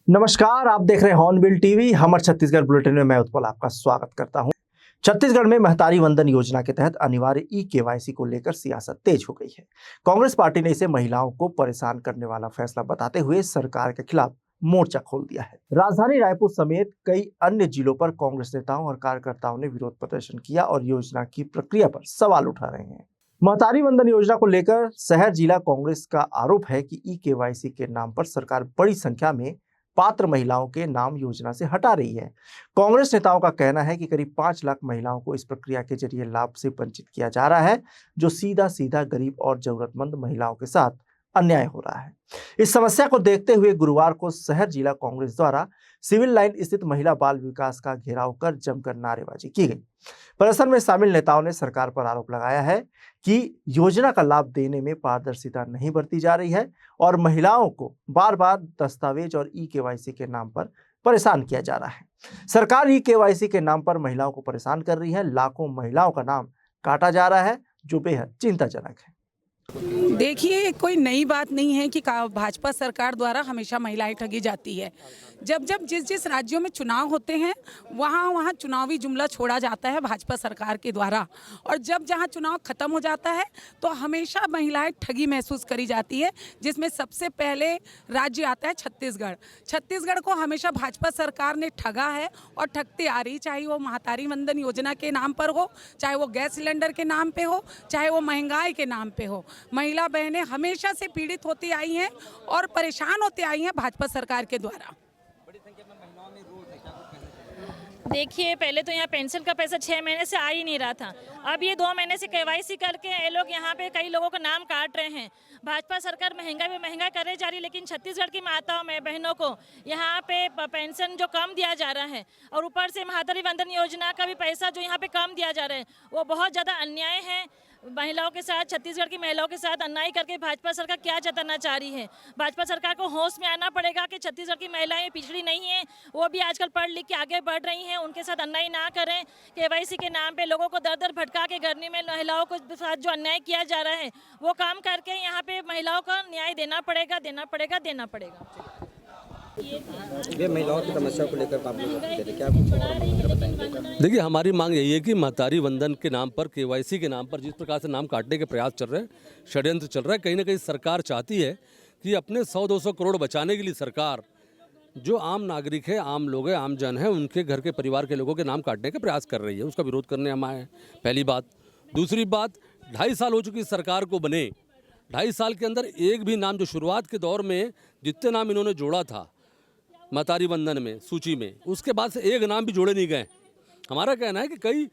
नमस्कार, आप देख रहे हैं हॉर्नबिल टीवी। हमर छत्तीसगढ़ बुलेटिन में मैं उत्पल आपका स्वागत करता हूं। छत्तीसगढ़ में महतारी वंदन योजना के तहत अनिवार्य ई-केवाईसी को लेकर सियासत तेज हो गई है। कांग्रेस पार्टी ने इसे महिलाओं को परेशान करने वाला फैसला बताते हुए सरकार के खिलाफ मोर्चा खोल दिया है। राजधानी रायपुर समेत कई अन्य जिलों पर कांग्रेस नेताओं और कार्यकर्ताओं ने विरोध प्रदर्शन किया और योजना की प्रक्रिया पर सवाल उठा रहे हैं। महतारी वंदन योजना को लेकर शहर जिला कांग्रेस का आरोप है कि ई-केवाईसी के नाम पर सरकार बड़ी संख्या में पात्र महिलाओं के नाम योजना से हटा रही है। कांग्रेस नेताओं का कहना है कि करीब 5 लाख महिलाओं को इस प्रक्रिया के जरिए लाभ से वंचित किया जा रहा है, जो सीधा सीधा गरीब और जरूरतमंद महिलाओं के साथ अन्याय हो रहा है। इस समस्या को देखते हुए गुरुवार को शहर जिला कांग्रेस द्वारा सिविल लाइन स्थित महिला बाल विकास का घेराव कर जमकर नारेबाजी की गई। प्रदर्शन में शामिल नेताओं ने सरकार पर आरोप लगाया है कि योजना का लाभ देने में पारदर्शिता नहीं बरती जा रही है और महिलाओं को बार बार दस्तावेज और ई-केवाईसी के नाम पर परेशान किया जा रहा है। सरकार ई-केवाईसी के नाम पर महिलाओं को परेशान कर रही है। लाखों महिलाओं का नाम काटा जा रहा है, जो बेहद चिंताजनक है। देखिए, कोई नई बात नहीं है कि भाजपा सरकार द्वारा हमेशा महिलाएं ठगी जाती है। जब जिस राज्यों में चुनाव होते हैं वहाँ चुनावी जुमला छोड़ा जाता है भाजपा सरकार के द्वारा, और जब जहाँ चुनाव खत्म हो जाता है तो हमेशा महिलाएं ठगी महसूस करी जाती है, जिसमें सबसे पहले राज्य आता है छत्तीसगढ़। छत्तीसगढ़ को हमेशा भाजपा सरकार ने ठगा है और ठगती आ रही, चाहे वो महतारी वंदन योजना के नाम पर हो, चाहे वो गैस सिलेंडर के नाम पे हो, चाहे वो महंगाई के नाम पे हो। महिला बहनें हमेशा से पीड़ित होती आई हैं और परेशान होती आई हैं भाजपा सरकार के द्वारा। देखिए, पहले तो यहाँ पेंशन का पैसा 6 महीने से आ ही नहीं रहा था। अब ये 2 महीने से केवाईसी करके ये लोग यहाँ पे कई लोगों का नाम काट रहे हैं। भाजपा सरकार महंगाई में महंगा करे जा रही, लेकिन छत्तीसगढ़ की माताओं में बहनों को यहाँ पे पेंशन जो कम दिया जा रहा है और ऊपर से महतारी वंदन योजना का भी पैसा जो यहाँ पे कम दिया जा रहा है, वो बहुत ज़्यादा अन्याय है। महिलाओं के साथ, छत्तीसगढ़ की महिलाओं के साथ अन्याय करके भाजपा सरकार क्या जताना चाह रही है। भाजपा सरकार को होश में आना पड़ेगा कि छत्तीसगढ़ की महिलाएं पिछड़ी नहीं हैं, वो भी आजकल पढ़ लिख के आगे बढ़ रही हैं। उनके साथ अन्याय ना करें। केवाईसी के नाम पे लोगों को दर दर भटका के गर्मी में महिलाओं को साथ जो अन्याय किया जा रहा है, वो काम करके यहाँ पे महिलाओं को न्याय देना पड़ेगा, देना पड़ेगा, देना पड़ेगा। ये महिलाओं की समस्या को लेकर आप लोग क्या बताएंगे? देखिए, हमारी मांग यही है कि महतारी वंदन के नाम पर, केवाईसी के नाम पर जिस प्रकार से नाम काटने के प्रयास चल रहे हैं, षड्यंत्र चल रहा है, कहीं ना कहीं सरकार चाहती है कि अपने 100-200 करोड़ बचाने के लिए सरकार जो आम नागरिक है, आम लोग हैं, आम जन हैं, उनके घर के परिवार के लोगों के नाम काटने का प्रयास कर रही है। उसका विरोध करने हम आए हैं, पहली बात। दूसरी बात, 2.5 साल हो चुकी सरकार को बने, 2.5 साल के अंदर एक भी नाम, जो शुरुआत के दौर में जितने नाम इन्होंने जोड़ा था महतारी वंदन में, सूची में, उसके बाद से एक नाम भी जोड़े नहीं गए। हमारा कहना है कि कई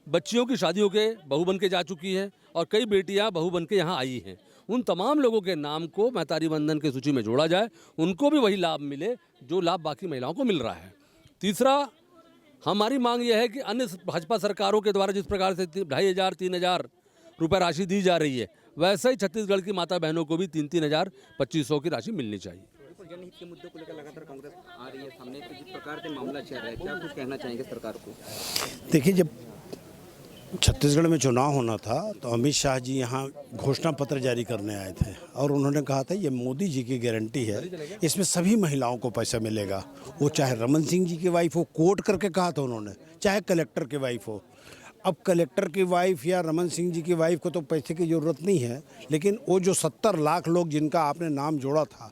बच्चियों की शादी होके बहू बन के जा चुकी है और कई बेटियां बहू बन के यहाँ आई हैं। उन तमाम लोगों के नाम को महतारी वंदन की सूची में जोड़ा जाए, उनको भी वही लाभ मिले जो लाभ बाकी महिलाओं को मिल रहा है। तीसरा, हमारी मांग यह है कि अन्य भाजपा सरकारों के द्वारा जिस प्रकार से 2,500-3,000 रुपये राशि दी जा रही है, वैसे ही छत्तीसगढ़ की माता बहनों को भी 3,000 2,500 की राशि मिलनी चाहिए। जनहित के मुद्दों को लेकर लगातार कांग्रेस आ रही है सामने, तो जिस प्रकार से मामला चल रहा है, क्या कुछ कहना चाहेंगे सरकार को? देखिए, जब छत्तीसगढ़ में चुनाव होना था तो अमित शाह जी यहाँ घोषणा पत्र जारी करने आए थे और उन्होंने कहा था ये मोदी जी की गारंटी है, इसमें सभी महिलाओं को पैसा मिलेगा। वो चाहे रमन सिंह जी की वाइफ हो, कोट करके कहा था उन्होंने, चाहे कलेक्टर की वाइफ हो। अब कलेक्टर की वाइफ या रमन सिंह जी की वाइफ को तो पैसे की ज़रूरत नहीं है, लेकिन वो जो 70 लाख लोग जिनका आपने नाम जोड़ा था,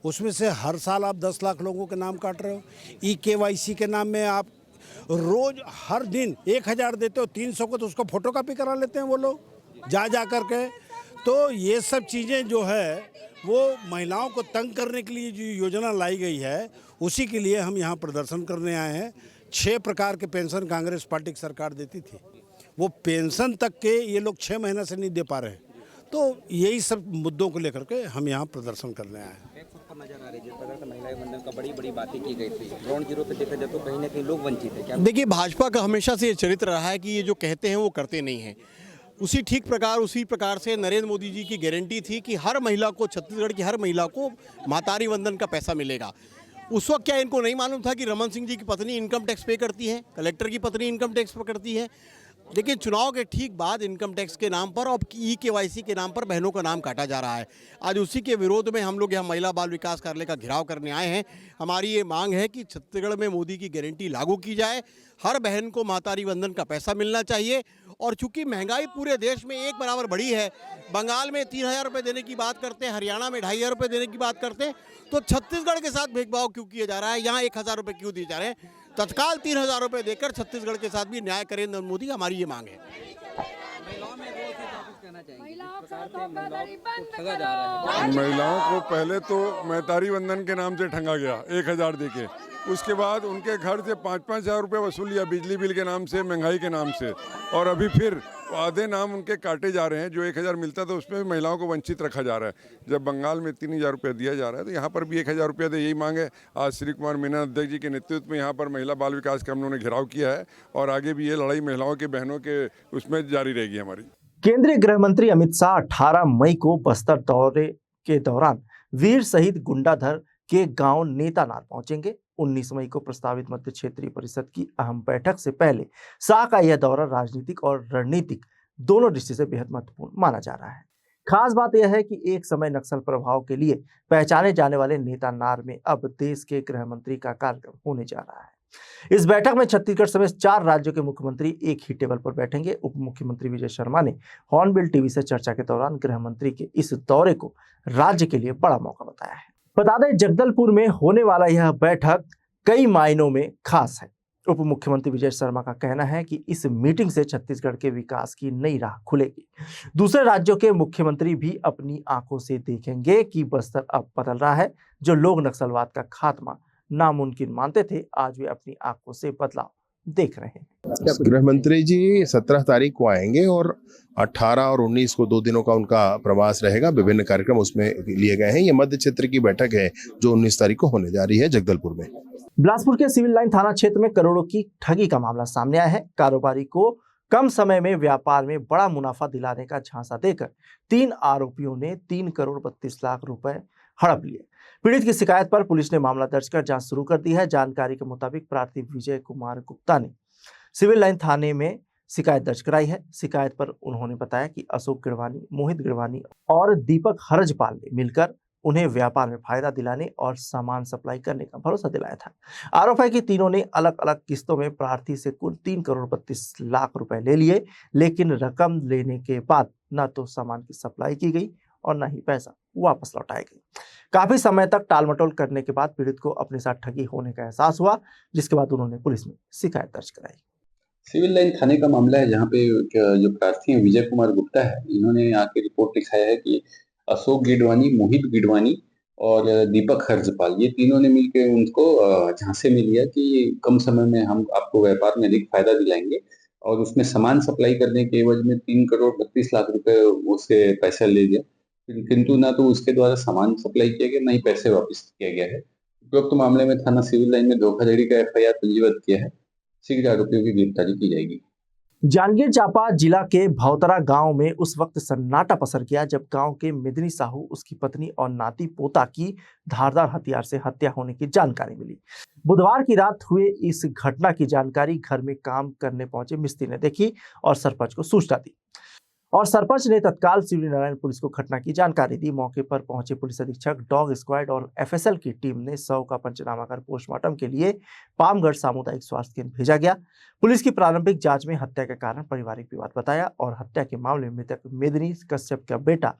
उसमें से हर साल आप 10 लाख लोगों के नाम काट रहे हो। ई-केवाईसी के नाम में आप रोज हर दिन 1,000 देते हो, 300 को तो उसको फोटोकॉपी करा लेते हैं वो लोग जा कर के। तो ये सब चीज़ें जो है वो महिलाओं को तंग करने के लिए जो योजना लाई गई है, उसी के लिए हम यहाँ प्रदर्शन करने आए हैं। 6 प्रकार के पेंशन कांग्रेस पार्टी की सरकार देती थी, वो पेंशन तक के ये लोग 6 महीने से नहीं दे पा रहे। तो यही सब मुद्दों को लेकर के हम यहाँ प्रदर्शन करने आए हैं। नजर आ रही है जिस प्रकार से महिलाएं वंदन का बड़ी बातें की गई थी, ग्राउंड जीरो पे देखा जाए तो कहीं ना कहीं लोग वंचित है। क्या देखिए, भाजपा का हमेशा से ये चरित्र रहा है कि ये जो कहते हैं वो करते नहीं हैं। उसी प्रकार से नरेंद्र मोदी जी की गारंटी थी कि हर महिला को, छत्तीसगढ़ की हर महिला को महतारी वंदन का पैसा मिलेगा। उस वक्त क्या इनको नहीं मालूम था कि रमन सिंह जी की पत्नी इनकम टैक्स पे करती है, कलेक्टर की पत्नी इनकम टैक्स पे करती है, लेकिन चुनाव के ठीक बाद इनकम टैक्स के नाम पर और ई-केवाईसी के नाम पर बहनों का नाम काटा जा रहा है। आज उसी के विरोध में हम लोग यहाँ महिला बाल विकास कार्यालय का घेराव करने आए हैं। हमारी ये मांग है कि छत्तीसगढ़ में मोदी की गारंटी लागू की जाए, हर बहन को मातारी वंदन का पैसा मिलना चाहिए। और चूंकि महंगाई पूरे देश में एक बराबर बढ़ी है, बंगाल में 3,000 रुपये देने की बात करते हैं, हरियाणा में 2,500 रुपये देने की बात करते हैं, तो छत्तीसगढ़ के साथ भेदभाव क्यों किया जा रहा है? यहाँ 1,000 रुपये क्यों दिए जा रहे हैं? तत्काल 3,000 रुपये देकर छत्तीसगढ़ के साथ भी न्याय करें नरेंद्र मोदी, हमारी ये मांग है। महिलाओं को पहले तो मैतारी वंदन के नाम से ठंगा गया 1,000 देके, उसके बाद उनके घर से 5-5 हज़ार रुपये वसूल लिया बिजली बिल के नाम से, महंगाई के नाम से, और अभी फिर आधे नाम उनके काटे जा रहे हैं। जो 1,000 मिलता था उसमें भी महिलाओं को वंचित रखा जा रहा है। जब बंगाल में 3,000 रुपये दिया जा रहा है तो यहाँ पर भी 1,000 रुपये दे, यही मांग है। आज श्री कुमार मीना अध्यक्ष जी के नेतृत्व में यहाँ पर महिला बाल विकास का हम लोगों ने घेराव किया है और आगे भी ये लड़ाई महिलाओं के बहनों के उसमें जारी रहेगी हमारी। केंद्रीय गृह मंत्री अमित शाह 18 मई को बस्तर दौरे के दौरान वीर शहीद गुंडाधर के गांव नेतानार पहुंचेंगे। 19 मई को प्रस्तावित मध्य क्षेत्रीय परिषद की अहम बैठक से पहले शाह का यह दौरा राजनीतिक और रणनीतिक दोनों दृष्टि से बेहद महत्वपूर्ण माना जा रहा है। खास बात यह है कि एक समय नक्सल प्रभाव के लिए पहचाने जाने वाले नेतानार में अब देश के गृह मंत्री का कार्यक्रम होने जा रहा है। इस बैठक में छत्तीसगढ़ समेत 4 राज्यों के मुख्यमंत्री एक ही टेबल पर बैठेंगे। उप मुख्यमंत्री विजय शर्मा ने हॉर्नबिल टीवी से चर्चा के दौरान गृह मंत्री के इस दौरे को राज्य के लिए बड़ा मौका बताया है। बता दें, जगदलपुर में होने वाला यह बैठक कई मायनों में खास है। उप मुख्यमंत्री विजय शर्मा का कहना है कि इस मीटिंग से छत्तीसगढ़ के विकास की नई राह खुलेगी। दूसरे राज्यों के मुख्यमंत्री भी अपनी आंखों से देखेंगे कि बस्तर अब बदल रहा है। जो लोग नक्सलवाद का खात्मा नामुमकिन मानते थे, आज वे अपनी आंखों से बदलाव देख रहे हैं। गृह मंत्री जी 17 तारीख को आएंगे और 18 और 19 को 2 दिनों का उनका प्रवास रहेगा। विभिन्न कार्यक्रम उसमें लिए गए हैं। ये मध्य क्षेत्र की बैठक है जो 19 तारीख को होने जा रही है जगदलपुर में। बिलासपुर के सिविल लाइन थाना क्षेत्र में करोड़ों की ठगी का मामला सामने आया है। कारोबारी को कम समय में व्यापार में बड़ा मुनाफा दिलाने का झांसा देकर 3 आरोपियों ने 3 करोड़ 32 लाख रुपए हड़प लिए। पीड़ित की शिकायत पर पुलिस ने मामला दर्ज कर जांच शुरू कर दी है। जानकारी के मुताबिक प्रार्थी विजय कुमार गुप्ता ने सिविल लाइन थाने में शिकायत दर्ज कराई है। शिकायत पर उन्होंने बताया कि अशोक गिरवानी, मोहित गिरवानी और दीपक हरजपाल ने मिलकर उन्हें व्यापार में फायदा दिलाने और सामान सप्लाई करने का भरोसा दिलाया था। आरोप है कि तीनों ने अलग अलग किस्तों में प्रार्थी से कुल 3 करोड़ 32 लाख रुपए ले लिए, लेकिन रकम लेने के बाद न तो सामान की सप्लाई की गई और न ही पैसा वापस लौटाया गया। काफी समय तक टालमटोल करने के बाद पीड़ित को अपने साथ ठगी होने का एहसास हुआ, जिसके बाद उन्होंने पुलिस में शिकायत दर्ज कराई। सिविल लाइन थाने का मामला है जहां पे जो प्रार्थी हैं विजय कुमार गुप्ता है, इन्होंने आके रिपोर्ट लिखाया है कि अशोक गिडवानी, मोहित गिडवानी और दीपक हरजपाल, ये तीनों ने मिलकर उनको झांसे में लिया कि कम समय में हम आपको व्यापार में अधिक फायदा दिलाएंगे और उसमें सामान सप्लाई करने के एवज में 3 करोड़ 32 लाख रुपए उससे पैसा ले लिया, किंतु ना तो उसके द्वारा सामान सप्लाई किया गया, ना ही पैसे वापस किया गया है। उपरोक्त मामले में थाना सिविल लाइन में धोखाधड़ी का FIR पंजीबद्ध किया है। शीघ्र आरोपियों की गिरफ्तारी की जाएगी। जांजगीर चांपा जिला के भौतरा गांव में उस वक्त सन्नाटा पसर गया जब गांव के मिदनी साहू, उसकी पत्नी और नाती पोता की धारदार हथियार से हत्या होने की जानकारी मिली। बुधवार की रात हुए इस घटना की जानकारी घर में काम करने पहुंचे मिस्त्री ने देखी और सरपंच को सूचना दी और सरपंच ने तत्काल शिवली नारायण पुलिस को घटना की जानकारी दी। मौके पर पहुंचे पुलिस अधीक्षक, डॉग स्क्वाड और FSL की टीम ने शव का पंचनामा कर पोस्टमार्टम के लिए पामगढ़ सामुदायिक स्वास्थ्य केंद्र भेजा गया। पुलिस की प्रारंभिक जांच में हत्या का कारण पारिवारिक विवाद बताया और हत्या के मामले में मृतक मेदिनी कश्यप का बेटा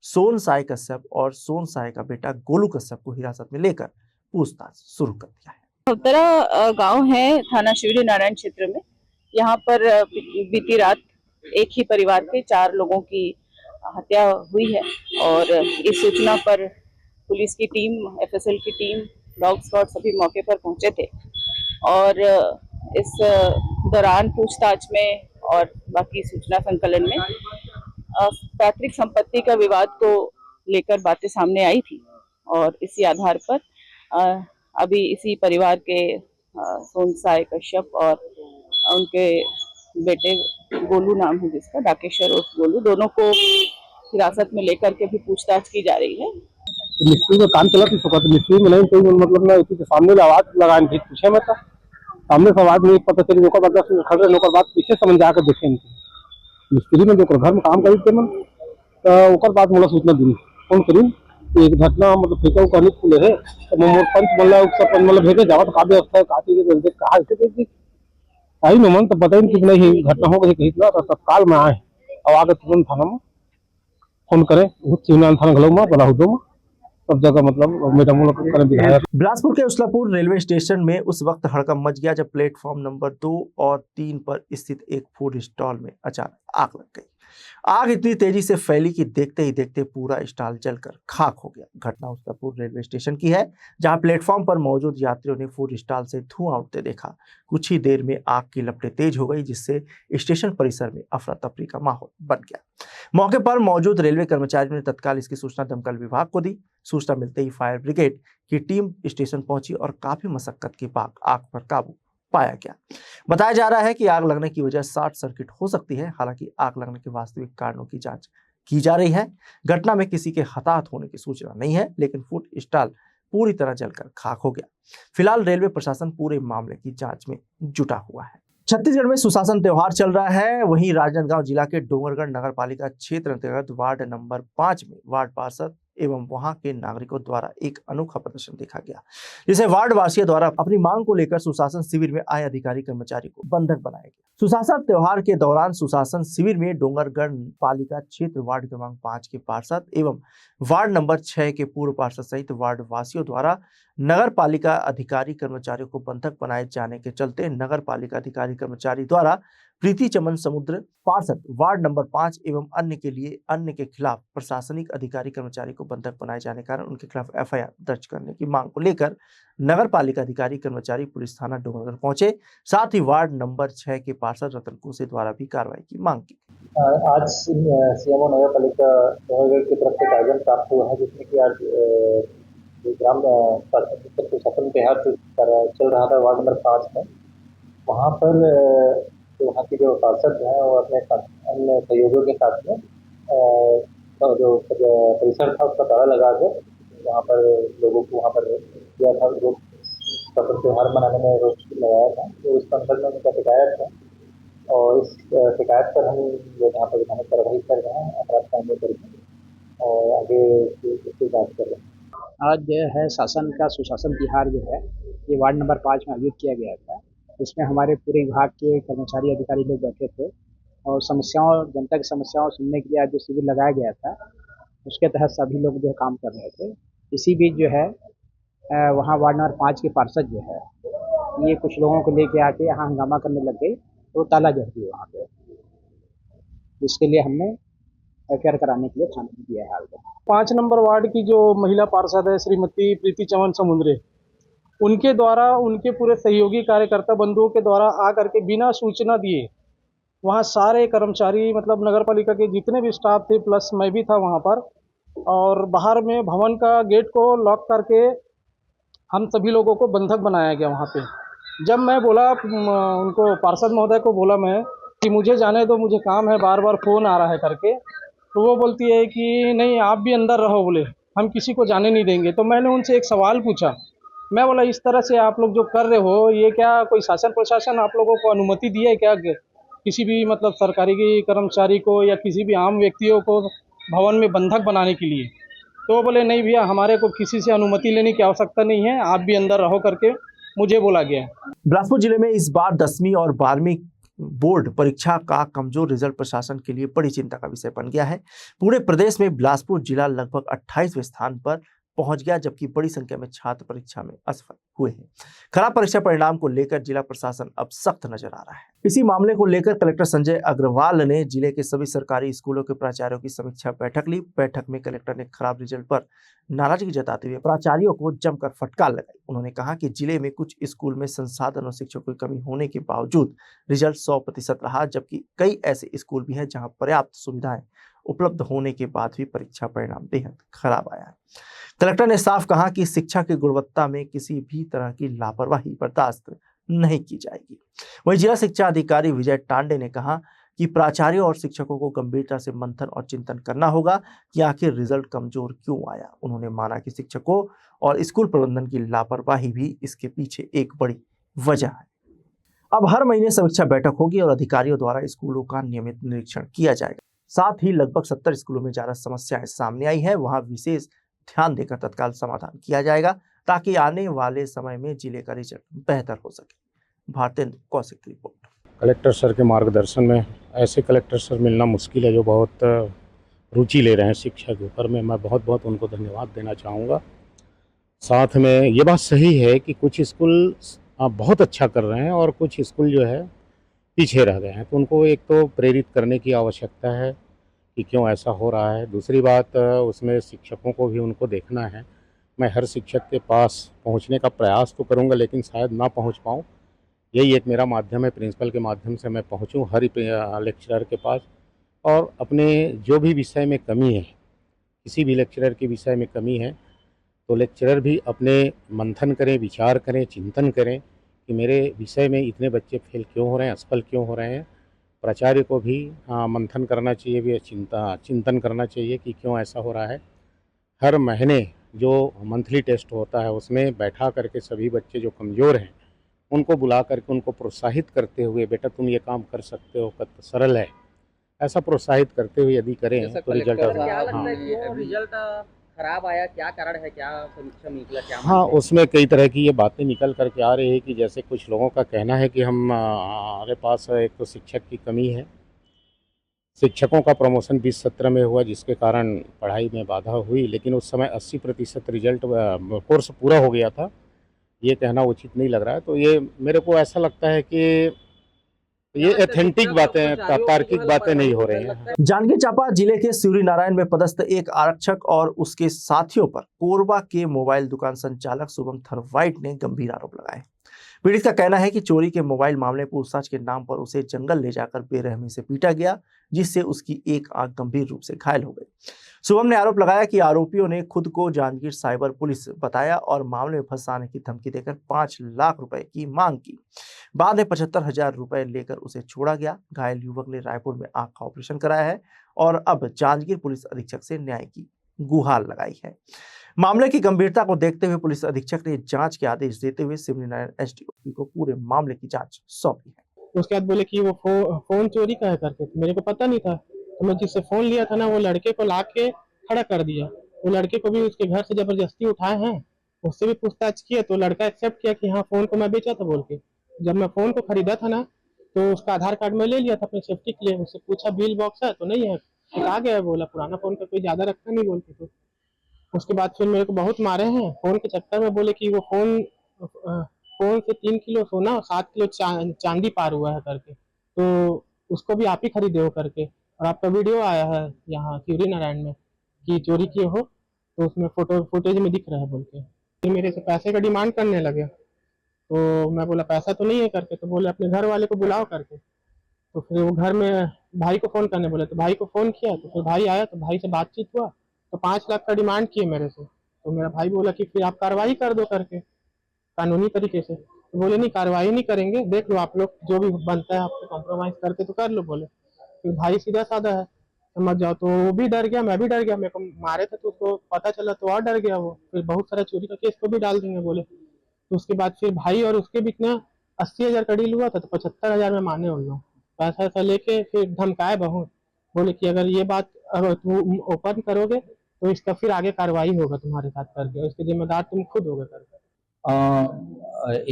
सोन साय कश्यप और सोन साय का बेटा गोलू कश्यप को हिरासत में लेकर पूछताछ शुरू कर दिया है। भौतरा गाँव है थाना शिवली नारायण क्षेत्र में। यहाँ पर बीती रात एक ही परिवार के 4 लोगों की हत्या हुई है और इस सूचना पर पुलिस की टीम, FSL की टीम, डॉग स्क्वाड सभी मौके पर पहुंचे थे और इस दौरान पूछताछ में और बाकी सूचना संकलन में पैतृक संपत्ति का विवाद को लेकर बातें सामने आई थी और इसी आधार पर अभी इसी परिवार के सोन साय कश्यप और उनके बेटे गोलू नाम है जिसका, डाकेश्वर और गोलू, दोनों को हिरासत में लेकर के भी पूछताछ की जा रही है। मिस्त्री का काम चला तो मिस्त्री में नहीं कोई मतलब ना इसी के सामने आवाज लगाने थी पूछे मैं था सामने सब आदमी पता चली ओकर बाद 10 मिनट खड़े रहने ओकर बाद पीछे समझ जाकर देखे इनके मिस्त्री में जो घर में काम करी थे मन तो ओकर बाद मोला सूचना दी फोन करी एक घटना मतलब फेंका कहनी खुले है तो मोर पंच बोला सब मतलब भेजे जावत का व्यवस्था है काटी के देख कहा से कि आई में मन तो पता ही नहीं नहीं घटना हो गई कहीं ना तो तत्काल में आए और आगे तुरंत थाना में फोन करे चिवनान थाना घलो में बड़ा हुदो में सब जगह मतलब मैडम लोग करे विधायक। बिलासपुर के उसलापुर रेलवे स्टेशन में उस वक्त हड़कंप मच गया जब प्लेटफॉर्म नंबर 2 और 3 पर स्थित एक फूड स्टॉल में अचानक आग लग गई। आग इतनी तेजी से फैली कि देखते ही देखते पूरा स्टॉल जलकर खाक हो गया। घटना उसलापुर रेलवे स्टेशन की है, जहां प्लेटफॉर्म पर मौजूद यात्रियों ने फूड स्टॉल से धुआं उठते देखा। कुछ ही देर में आग की लपटें तेज हो गई, जिससे स्टेशन परिसर में अफरा तफरी का माहौल बन गया। मौके पर मौजूद रेलवे कर्मचारियों ने तत्काल इसकी सूचना दमकल विभाग को दी। सूचना मिलते ही फायर ब्रिगेड की टीम स्टेशन पहुंची और काफी मशक्कत के बाद आग पर काबू पाया गया। बताया जा रहा है कि आग लगने की वजह शॉर्ट सर्किट हो सकती है। हालांकि आग लगने के वास्तविक कारणों की जांच की जा रही है। घटना में किसी के हताहत होने की सूचना नहीं है, लेकिन फूड स्टॉल पूरी तरह जलकर खाक हो गया। फिलहाल रेलवे प्रशासन पूरे मामले की जांच में जुटा हुआ है। छत्तीसगढ़ में सुशासन त्योहार चल रहा है। वहीं राजनांदगांव जिला के डोंगरगढ़ नगर पालिका क्षेत्र अंतर्गत वार्ड नंबर 5 में वार्ड पार्षद एवं वहां के नागरिकों द्वारा एक अनोखा प्रदर्शन देखा गया, जिसे वार्ड वासियों द्वारा अपनी मांग को लेकर सुशासन शिविर में आए अधिकारी कर्मचारी को बंधक बनाया गया। सुशासन त्योहार के दौरान सुशासन शिविर में डोंगरगढ़ पालिका क्षेत्र वार्ड क्रमांक 5 के पार्षद एवं वार्ड नंबर 6 के पूर्व पार्षद सहित वार्ड वासियों द्वारा नगर पालिका अधिकारी कर्मचारियों को बंधक बनाए जाने के चलते नगर पालिका अधिकारी कर्मचारी द्वारा प्रीति चमन समुद्र पार्षद वार्ड नंबर 5 एवं अन्य के खिलाफ प्रशासनिक अधिकारी कर्मचारी को बंधक बनाए जाने के कारण उनके खिलाफ एफआईआर दर्ज करने की मांग को लेकर नगर पालिका अधिकारी कर्मचारी पुलिस थाना डोंगरगढ़ पहुंचे। साथ ही वार्ड नंबर 6 के पार्षद रतन कुसे द्वारा भी कार्रवाई की मांग की। आज सीएमओ नगर पालिका डोंगरगढ़ की तरफ से एक आयोजन प्राप्त हुआ है, जिसमें कि आज ग्राम सुशासन त्योहार चल रहा था वार्ड नंबर 5 में। वहाँ पर वहाँ की जो पार्षद हैं वो अपने अन्य सहयोगियों के साथ में जो परिसर था उसका ताला लगा कर वहाँ पर लोगों को वहाँ पर दिया था, लोग सुशासन त्योहार मनाने में रोक लगाया था। तो इस संदर्भ में उनका शिकायत है और इस शिकायत पर हम लोग यहाँ पर विधानक कार्रवाई कर रहे हैं अपराध कानून करके और आगे इसकी जाँच कर रहे हैं। आज जो है शासन का सुशासन त्योहार जो है ये वार्ड नंबर 5 में आयोजित किया गया था। इसमें हमारे पूरे विभाग के कर्मचारी अधिकारी लोग बैठे थे और जनता की समस्याओं सुनने के लिए आज जो शिविर लगाया गया था उसके तहत सभी लोग जो है काम कर रहे थे। इसी बीच जो है वहाँ वार्ड नंबर 5 के पार्षद जो है ये कुछ लोगों को लेके आके यहाँ हंगामा करने लग गए तो ताला जड़ दिए वहाँ पे। इसके लिए हमने एफआईआर कराने के लिए थाने में दिया है। हाल में 5 नंबर वार्ड की जो महिला पार्षद है श्रीमती प्रीति चमन समुद्रे, उनके द्वारा उनके पूरे सहयोगी कार्यकर्ता बंधुओं के द्वारा आकर के बिना सूचना दिए वहाँ सारे कर्मचारी मतलब नगर पालिका के जितने भी स्टाफ थे प्लस मैं भी था वहाँ पर, और बाहर में भवन का गेट को लॉक करके हम सभी लोगों को बंधक बनाया गया वहाँ पे। जब मैं बोला उनको पार्षद महोदय को बोला मैं कि मुझे जाने दो, मुझे काम है, बार बार फ़ोन आ रहा है करके, तो वो बोलती है कि नहीं आप भी अंदर रहो, बोले हम किसी को जाने नहीं देंगे। तो मैंने उनसे एक सवाल पूछा, मैं बोला इस तरह से आप लोग जो कर रहे हो ये क्या कोई शासन प्रशासन आप लोगों को अनुमति दी है क्या, किसी भी मतलब सरकारी कर्मचारी को या किसी भी आम व्यक्तियों को भवन में बंधक बनाने के लिए? तो बोले नहीं भैया हमारे को किसी से अनुमति लेने की आवश्यकता नहीं है, आप भी अंदर रहो करके मुझे बोला गया। बिलासपुर जिले में इस बार 10वीं और 12वीं बोर्ड परीक्षा का कमजोर रिजल्ट प्रशासन के लिए बड़ी चिंता का विषय बन गया है। पूरे प्रदेश में बिलासपुर जिला लगभग 28वें स्थान पर पहुंच गया, जबकि बड़ी संख्या में छात्र परीक्षा में असफल हुए हैं। खराब परीक्षा परिणाम को लेकर जिला प्रशासन अब सख्त नजर आ रहा है। इसी मामले को लेकर कलेक्टर संजय अग्रवाल ने जिले के सभी सरकारी स्कूलों के प्राचार्यों की समीक्षा बैठक ली। बैठक में कलेक्टर ने खराब रिजल्ट पर नाराजगी जताते हुए प्राचार्यों को जमकर फटकार लगाई। उन्होंने कहा कि जिले में कुछ स्कूल में संसाधन और शिक्षकों की कमी होने के बावजूद रिजल्ट 100% रहा, जबकि कई ऐसे स्कूल भी हैं जहां पर्याप्त सुविधाएं उपलब्ध होने के बाद भी परीक्षा परिणाम बेहद खराब आया है। कलेक्टर ने साफ कहा कि शिक्षा की गुणवत्ता में किसी भी तरह की लापरवाही बर्दाश्त नहीं की जाएगी। वहीं जिला शिक्षा अधिकारी विजय टांडे ने कहा कि प्राचार्यों और शिक्षकों को गंभीरता से मंथन और चिंतन करना होगा कि आखिर रिजल्ट कमजोर क्यों आया। उन्होंने माना कि शिक्षकों और स्कूल प्रबंधन की लापरवाही भी इसके पीछे एक बड़ी वजह है। अब हर महीने समीक्षा बैठक होगी और अधिकारियों द्वारा स्कूलों का नियमित निरीक्षण किया जाएगा। साथ ही लगभग 70 स्कूलों में जहाँ समस्याएं सामने आई है वहां विशेष ध्यान देकर तत्काल समाधान किया जाएगा ताकि आने वाले समय में जिले का रिजल्ट बेहतर हो सके। भारतेंद्र कौशिक की रिपोर्ट। कलेक्टर सर के मार्गदर्शन में ऐसे कलेक्टर सर मिलना मुश्किल है जो बहुत रुचि ले रहे हैं शिक्षा के ऊपर में। मैं बहुत बहुत उनको धन्यवाद देना चाहूँगा। साथ में ये बात सही है कि कुछ स्कूल बहुत अच्छा कर रहे हैं और कुछ स्कूल जो है पीछे रह गए हैं, तो उनको एक तो प्रेरित करने की आवश्यकता है कि क्यों ऐसा हो रहा है। दूसरी बात उसमें शिक्षकों को भी उनको देखना है। मैं हर शिक्षक के पास पहुंचने का प्रयास तो करूंगा लेकिन शायद ना पहुंच पाऊं। यही एक मेरा माध्यम है, प्रिंसिपल के माध्यम से मैं पहुंचूं हर लेक्चरर के पास और अपने जो भी विषय में कमी है, किसी भी लेक्चरर के विषय में कमी है तो लेक्चरर भी अपने मंथन करें, विचार करें, चिंतन करें कि मेरे विषय में इतने बच्चे फेल क्यों हो रहे हैं, असफल क्यों हो रहे हैं। प्राचार्य को भी मंथन करना चाहिए, भी चिंतन करना चाहिए कि क्यों ऐसा हो रहा है। हर महीने जो मंथली टेस्ट होता है उसमें बैठा करके सभी बच्चे जो कमज़ोर हैं उनको बुला करके उनको प्रोत्साहित करते हुए, बेटा तुम ये काम कर सकते हो, सरल है, ऐसा प्रोत्साहित करते हुए यदि करें तो रिजल्ट रिजल्ट खराब आया, क्या कारण है, क्या समीक्षा में निकला, क्या? हाँ, उसमें कई तरह की ये बातें निकल करके आ रही है कि जैसे कुछ लोगों का कहना है कि हमारे पास एक तो शिक्षक की कमी है, शिक्षकों का प्रमोशन 20 सत्र में हुआ जिसके कारण पढ़ाई में बाधा हुई, लेकिन उस समय 80% रिजल्ट कोर्स पूरा हो गया था। ये कहना उचित नहीं लग रहा है। तो ये मेरे को ऐसा लगता है कि ये एथेंटिक बातें, तार्किक बातें नहीं हो रही हैं। जांजगीर चांपा जिले के सूर्य नारायण में पदस्थ एक आरक्षक और उसके साथियों पर कोरबा के मोबाइल दुकान संचालक शुभम थरवाइट ने गंभीर आरोप लगाए। पीड़ित का कहना है कि चोरी के मोबाइल मामले पूछताछ के नाम पर उसे जंगल ले जाकर बेरहमी से पीटा गया, जिससे उसकी एक आंख गंभीर रूप से घायल हो गई। शुभम ने आरोप लगाया कि आरोपियों ने खुद को जांजगीर साइबर पुलिस बताया और मामले में फंसाने की धमकी देकर 5 लाख रुपए की मांग की। बाद में 75,000 रुपए लेकर उसे छोड़ा गया। घायल युवक ने रायपुर में आंख का ऑपरेशन कराया है और अब जांजगीर पुलिस अधीक्षक से न्याय की गुहार लगाई है। मामले की गंभीरता को देखते हुए पुलिस अधीक्षक ने जांच के आदेश देते हुए सिवनी नारायण एसडीओपी को पूरे मामले की जांच सौंपी है। उसके बाद बोले कि वो फोन चोरी का है करके, तो मेरे को पता नहीं था। तो मैं जिससे फोन लिया था ना, वो लड़के को ला के खड़ा कर दिया। वो लड़के को भी उसके घर से जबरदस्ती उठाए हैं, उससे भी पूछताछ किया तो लड़का एक्सेप्ट किया कि हाँ फोन को मैं बेचा था बोल के। जब मैं फोन को खरीदा था ना तो उसका आधार कार्ड मैं ले लिया था अपने सेफ्टी के लिए। उससे पूछा बिल बॉक्स है तो नहीं है, आ गया है, बोला पुराना फोन का कोई ज्यादा रखता नहीं बोल के। तो उसके बाद फिर मेरे को बहुत मारे हैं फोन के चक्कर में। बोले कि वो फोन से 3 किलो सोना और 7 किलो चांदी पार हुआ है करके, तो उसको भी आप ही खरीदे हो करके। और आपका वीडियो आया है यहाँ सूर्य नारायण में कि चोरी किए हो, तो उसमें फुटेज में दिख रहा है बोल के। फिर मेरे से पैसे का डिमांड करने लगे। तो मैं बोला पैसा तो नहीं है करके। तो बोले अपने घर वाले को बुलाओ करके। तो फिर वो घर में भाई को फ़ोन करने बोले, तो भाई को फ़ोन किया तो फिर भाई आया, तो भाई से बातचीत हुआ तो 5 लाख का डिमांड किए मेरे से। तो मेरा भाई बोला कि फिर आप कार्रवाई कर दो करके कानूनी तरीके से। तो बोले नहीं कार्रवाई नहीं करेंगे, देख लो आप लोग जो भी बनता है आपको कॉम्प्रोमाइज़ करके तो कर लो बोले। फिर भाई सीधा साधा है, समझ जाओ। तो वो भी डर गया, मैं भी डर गया। मेरे को मारे थे तो उसको पता चला तो और डर गया वो। फिर बहुत सारा चोरी का केस को भी डाल देंगे बोले। तो उसके बाद फिर भाई और उसके बीच में 80,000 का डील हुआ था, तो 75,000 में माने उन लोग। पैसा ऐसा लेके फिर धमकाए बहुत, बोले कि अगर ये बात अगर तुम ओपन करोगे तो इसका फिर आगे कार्रवाई होगा तुम्हारे साथ करके, इसके जिम्मेदार तुम खुद होगे करके।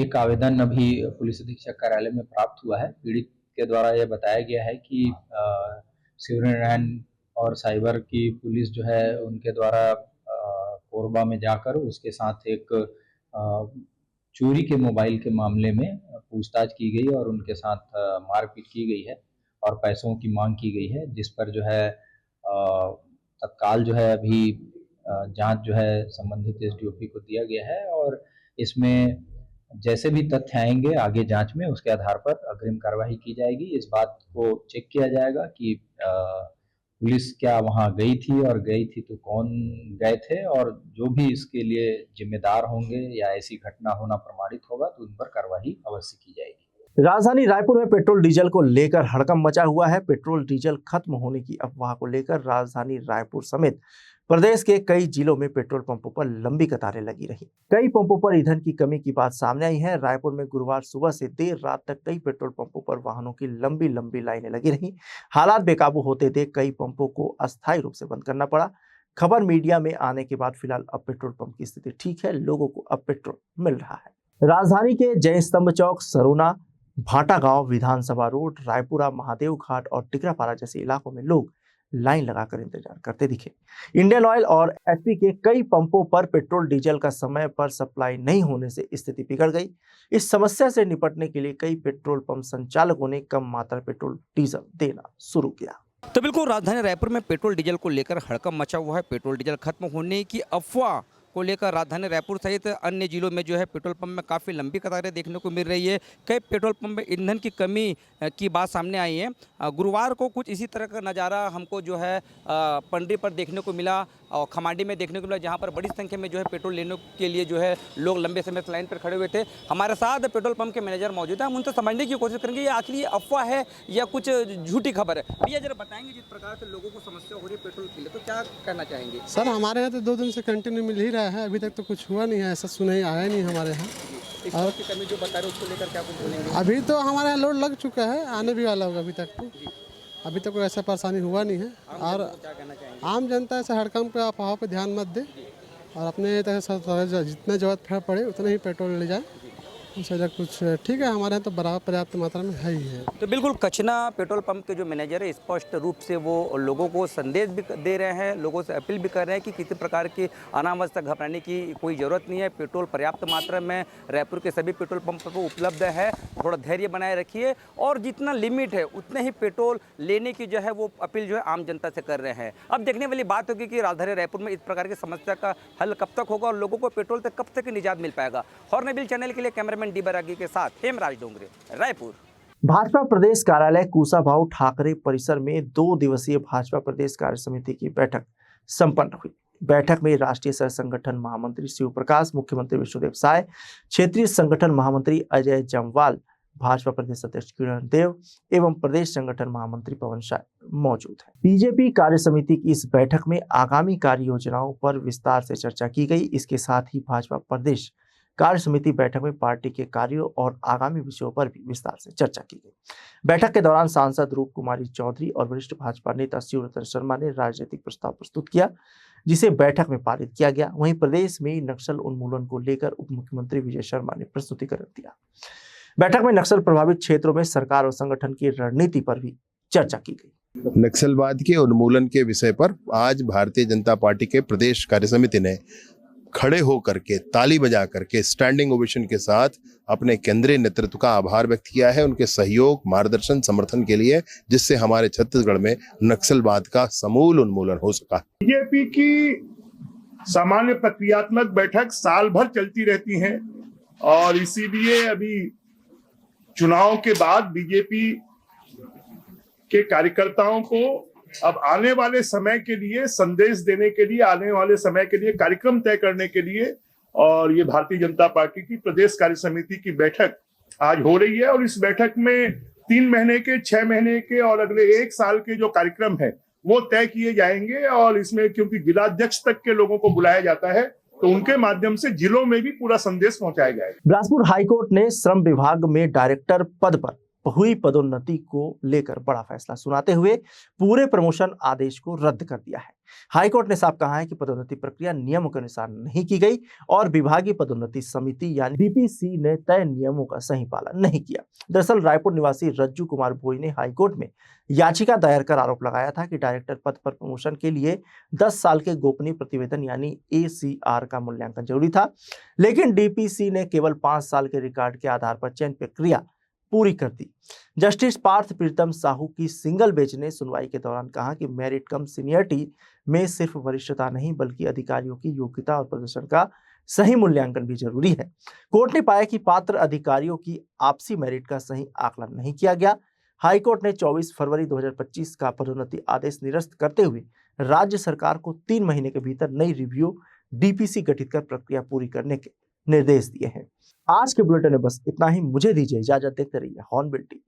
एक आवेदन अभी पुलिस अधीक्षक कार्यालय में प्राप्त हुआ है। पीड़ित के द्वारा यह बताया गया है कि सूर्यनारायण और साइबर की पुलिस जो है उनके द्वारा कोरबा में जाकर उसके साथ एक चोरी के मोबाइल के मामले में पूछताछ की गई और उनके साथ मारपीट की गई है और पैसों की मांग की गई है, जिस पर जो है तत्काल जो है अभी जांच जो है संबंधित एसडीओपी को दिया गया है और इसमें जैसे भी तथ्य आएंगे आगे जांच में उसके आधार पर अग्रिम कार्रवाई की जाएगी। इस बात को चेक किया जाएगा कि पुलिस क्या वहां गई थी और गई थी तो कौन गए थे, और जो भी इसके लिए जिम्मेदार होंगे या ऐसी घटना होना प्रमाणित होगा तो उन पर कार्रवाई अवश्य की जाएगी। राजधानी रायपुर में पेट्रोल डीजल को लेकर हड़कंप मचा हुआ है। पेट्रोल डीजल खत्म होने की अफवाह को लेकर राजधानी रायपुर समेत प्रदेश के कई जिलों में पेट्रोल पंपों पर लंबी कतारें लगी रही। कई पंपों पर ईंधन की कमी की बात सामने आई है। रायपुर में गुरुवार सुबह से देर रात तक कई पेट्रोल पंपों पर वाहनों की लंबी लंबी लाइनें लगी रहीं। हालात बेकाबू होते देख कई पंपों को अस्थायी रूप से बंद करना पड़ा। खबर मीडिया में आने के बाद फिलहाल अब पेट्रोल पंप की स्थिति ठीक है, लोगों को अब पेट्रोल मिल रहा है। राजधानी के जय स्तंभ चौक, सरोना, भाटा गांव, विधानसभा रोड, रायपुरा, महादेव घाट और टिकरापारा जैसे इलाकों में लोग लाइन लगाकर इंतजार करते दिखे। इंडियन ऑयल और एचपी के कई पंपों पर पेट्रोल डीजल का समय पर सप्लाई नहीं होने से स्थिति बिगड़ गई। इस समस्या से निपटने के लिए कई पेट्रोल पंप संचालकों ने कम मात्रा पेट्रोल डीजल देना शुरू किया। तो बिल्कुल राजधानी रायपुर में पेट्रोल डीजल को लेकर हड़कंप मचा हुआ है। पेट्रोल डीजल खत्म होने की अफवाह को लेकर राजधानी रायपुर सहित अन्य जिलों में जो है पेट्रोल पंप में काफ़ी लंबी कतारें देखने को मिल रही है। कई पेट्रोल पंप में ईंधन की कमी की बात सामने आई है। गुरुवार को कुछ इसी तरह का नज़ारा हमको जो है पंडरी पर देखने को मिला और खमांडी में देखने को मिला, जहां पर बड़ी संख्या में जो है पेट्रोल लेने के लिए जो है लोग लंबे समय से लाइन पर खड़े हुए थे। हमारे साथ पेट्रोल पंप के मैनेजर मौजूद हैं, हम उनसे समझने की कोशिश करेंगे ये आखिर ये अफवाह है या कुछ झूठी खबर है। भैया जरा बताएंगे, जिस प्रकार से लोगों को समस्या हो रही है पेट्रोल के लिए, तो क्या कहना चाहेंगे? सर हमारे यहाँ तो 2 दिन से कंटिन्यू मिल ही रहा है, अभी तक तो कुछ हुआ नहीं है, ऐसा सुना ही आया नहीं हमारे यहाँ। और की कमी जो बता रहे उसको लेकर क्या कुछ बोलेंगे? अभी तो हमारे यहाँ लोड लग चुका है, आने भी वाला होगा। अभी तक कोई ऐसा परेशानी हुआ नहीं है। और आम जनता ऐसे हड़कंप पे अफवाहों पे ध्यान मत दे और अपने तरह से जितना जरूरत पड़े उतना ही पेट्रोल ले जाए। उससे कुछ ठीक है, हमारे यहाँ तो बराबर पर्याप्त मात्रा में है ही है। तो बिल्कुल कचना पेट्रोल पंप के जो मैनेजर है स्पष्ट रूप से वो लोगों को संदेश भी दे रहे हैं, लोगों से अपील भी कर रहे हैं कि किसी प्रकार की अनावश्यक घबराने की कोई ज़रूरत नहीं है। पेट्रोल पर्याप्त मात्रा में रायपुर के सभी पेट्रोल पंप पर उपलब्ध है। थोड़ा धैर्य बनाए रखिए और जितना लिमिट है उतने ही पेट्रोल लेने की जो है वो अपील जो है आम जनता से कर रहे हैं। अब देखने वाली बात होगी कि राजधानी रायपुर में इस प्रकार की समस्या का हल कब तक होगा और लोगों को पेट्रोल से कब तक निजात मिल पाएगा। हॉर्नबिल चैनल के लिए कैमरामैन डी बरागी के साथ हेमराज डोंगरे, रायपुर। भाजपा प्रदेश कार्यालय कुशाभाऊ ठाकरे परिसर में 2 दिवसीय भाजपा प्रदेश कार्य समिति की बैठक संपन्न हुई। बैठक में राष्ट्रीय सह संगठन महामंत्री शिव प्रकाश, मुख्यमंत्री विष्णुदेव साय, क्षेत्रीय संगठन महामंत्री अजय जमवाल, भाजपा प्रदेश अध्यक्ष किरण देव एवं प्रदेश संगठन महामंत्री पवन शाह मौजूद हैं। बीजेपी कार्य समिति की इस बैठक में आगामी कार्य योजनाओं पर विस्तार से चर्चा की गई। इसके साथ ही भाजपा प्रदेश कार्य समिति बैठक में पार्टी के कार्यों और आगामी विषयों पर भी विस्तार से चर्चा की गई। बैठक के दौरान सांसद रूप कुमारी चौधरी और वरिष्ठ भाजपा नेता शिवरतन शर्मा ने राजनीतिक प्रस्ताव प्रस्तुत किया, जिसे बैठक में पारित किया गया। वहीं प्रदेश में नक्सल उन्मूलन को लेकर उप मुख्यमंत्री विजय शर्मा ने प्रस्तुतिकरण दिया। बैठक में नक्सल प्रभावित क्षेत्रों में सरकार और संगठन की रणनीति पर भी चर्चा की गई। नक्सलवाद के उन्मूलन के विषय पर आज भारतीय जनता पार्टी के प्रदेश कार्य समिति ने खड़े होकर के ताली बजा करके स्टैंडिंग ओवेशन के साथ अपने केंद्रीय नेतृत्व का आभार व्यक्त किया है, उनके सहयोग, मार्गदर्शन, समर्थन के लिए, जिससे हमारे छत्तीसगढ़ में नक्सलवाद का समूल उन्मूलन हो सका। बीजेपी की सामान्य प्रक्रियात्मक बैठक साल भर चलती रहती हैं और इसीलिए अभी चुनाव के बाद बीजेपी के कार्यकर्ताओं को अब आने वाले समय के लिए संदेश देने के लिए, आने वाले समय के लिए कार्यक्रम तय करने के लिए और ये भारतीय जनता पार्टी की प्रदेश कार्य समिति की बैठक आज हो रही है और इस बैठक में 3 महीने के, 6 महीने के और अगले 1 साल के जो कार्यक्रम है वो तय किए जाएंगे। और इसमें क्योंकि जिलाध्यक्ष तक के लोगों को बुलाया जाता है तो उनके माध्यम से जिलों में भी पूरा संदेश पहुंचाया जाएगा। बिलासपुर हाईकोर्ट ने श्रम विभाग में डायरेक्टर पद पर हुई पदोन्नति को लेकर बड़ा फैसला सुनाते हुए पूरे प्रमोशन आदेश को रद्द कर दिया है। हाईकोर्ट ने साफ कहा है कि पदोन्नति प्रक्रिया नियमों के अनुसार नहीं की गई और विभागीय पदोन्नति समिति यानी डीपीसी ने तय नियमों का सही पालन नहीं किया। दरअसल रायपुर निवासी रज्जू कुमार भोई ने हाईकोर्ट में याचिका दायर कर आरोप लगाया था कि डायरेक्टर पद पर प्रमोशन के लिए 10 साल के गोपनीय प्रतिवेदन यानी ACR का मूल्यांकन जरूरी था, लेकिन डीपीसी ने केवल 5 साल के रिकॉर्ड के आधार पर चयन प्रक्रिया पूरी कर दी। जस्टिस पार्थ प्रीतम साहू की सिंगल बेंच ने सुनवाई के दौरान कहा कि मेरिट कम सीनियरिटी में सिर्फ वरिष्ठता नहीं बल्कि अधिकारियों की योग्यता और प्रदर्शन का सही मूल्यांकन भी जरूरी है। कोर्ट ने पाया कि पात्र अधिकारियों की आपसी मेरिट का सही आकलन नहीं किया गया। हाईकोर्ट ने 24 फरवरी 2025 का पदोन्नति आदेश निरस्त करते हुए राज्य सरकार को 3 महीने के भीतर नई रिव्यू डीपीसी गठित कर प्रक्रिया पूरी करने के निर्देश दिए हैं। आज के बुलेटिन में बस इतना ही। मुझे दीजिए इजाजत, देखते रहिए हॉर्नबिल टीवी।